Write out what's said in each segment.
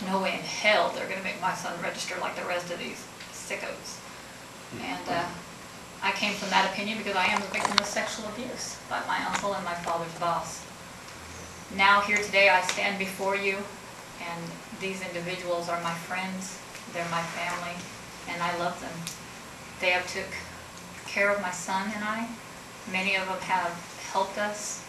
no way in hell they're going to make my son register like the rest of these sickos. And I came from that opinion because I am a victim of sexual abuse by my uncle and my father's boss. Now here today I stand before you, and these individuals are my friends, they're my family, and I love them. They have took care of my son and I. Many of them have helped us,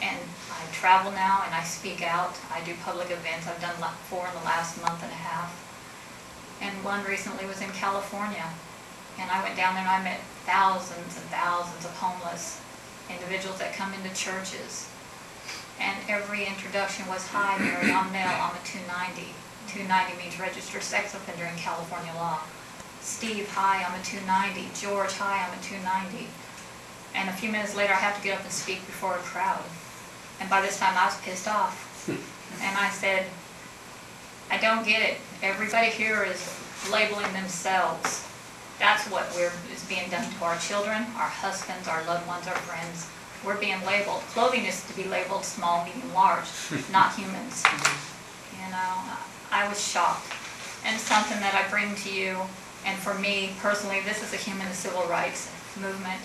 and I travel now and I speak out. I do public events. I've done 4 in the last month and a half, and one recently was in California, and I went down there and I met thousands and thousands of homeless individuals that come into churches, and every introduction was, "Hi Mary, I'm Mel, I'm a 290. 290 means registered sex offender in California law. Steve, hi, I'm a 290. George, hi, I'm a 290. And a few minutes later I have to get up and speak before a crowd. And by this time I was pissed off. And I said, I don't get it. Everybody here is labeling themselves. That's what is being done to our children, our husbands, our loved ones, our friends. We're being labeled. Clothing is to be labeled small, medium, large, not humans. You know, I was shocked. And something that I bring to you, and for me personally, this is a human and civil rights movement.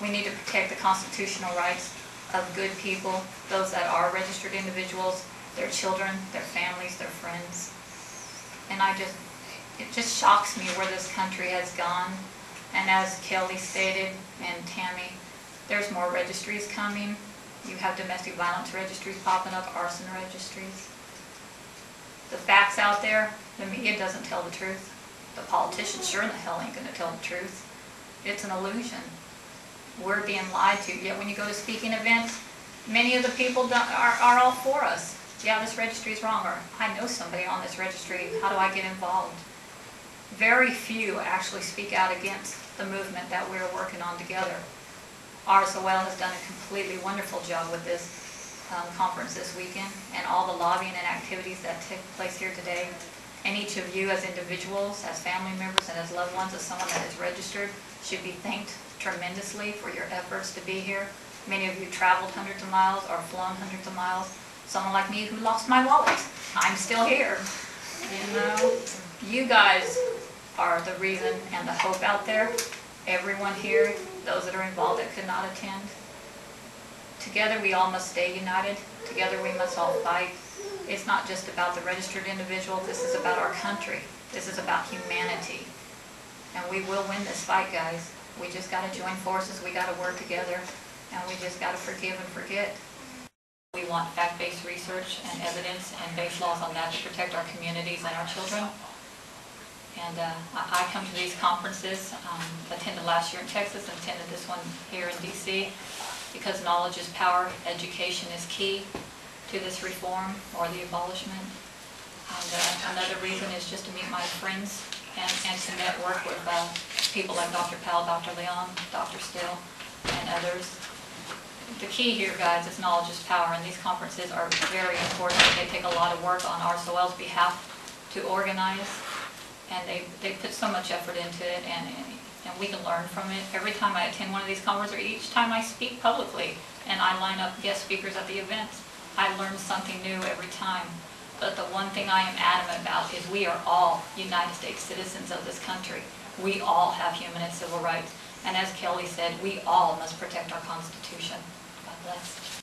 We need to protect the constitutional rights of good people, those that are registered individuals, their children, their families, their friends. And it just shocks me where this country has gone. And as Kelly stated, and Tammy, there's more registries coming. You have domestic violence registries popping up, arson registries. The facts out there, the media doesn't tell the truth. The politicians sure in the hell ain't going to tell the truth. It's an illusion. We're being lied to. Yet when you go to speaking events, many of the people are all for us. Yeah, this registry is wrong, or I know somebody on this registry, how do I get involved? Very few actually speak out against the movement that we're working on together. RSOL has done a completely wonderful job with this conference this weekend, and all the lobbying and activities that take place here today. And each of you as individuals, as family members, and as loved ones, as someone that is registered, should be thanked tremendously for your efforts to be here. Many of you traveled hundreds of miles or flown hundreds of miles. Someone like me who lost my wallet, I'm still here. You know, you guys are the reason and the hope out there. Everyone here, those that are involved that could not attend. Together we all must stay united. Together we must all fight. It's not just about the registered individual. This is about our country. This is about humanity. And we will win this fight, guys. We just got to join forces. We got to work together. And we just got to forgive and forget. We want fact-based research and evidence and base laws on that to protect our communities and our children. And I come to these conferences, attended last year in Texas, and attended this one here in DC, because knowledge is power, education is key to this reform or the abolishment. And another reason is just to meet my friends and to network with people like Dr. Powell, Dr. Leon, Dr. Still, and others. The key here, guys, is knowledge is power, and these conferences are very important. They take a lot of work on RSOL's behalf to organize, and they put so much effort into it, and we can learn from it. Every time I attend one of these conferences, or each time I speak publicly, and I line up guest speakers at the events, I learn something new every time. But the one thing I am adamant about is we are all United States citizens of this country. We all have human and civil rights. And as Kelly said, we all must protect our Constitution. God bless.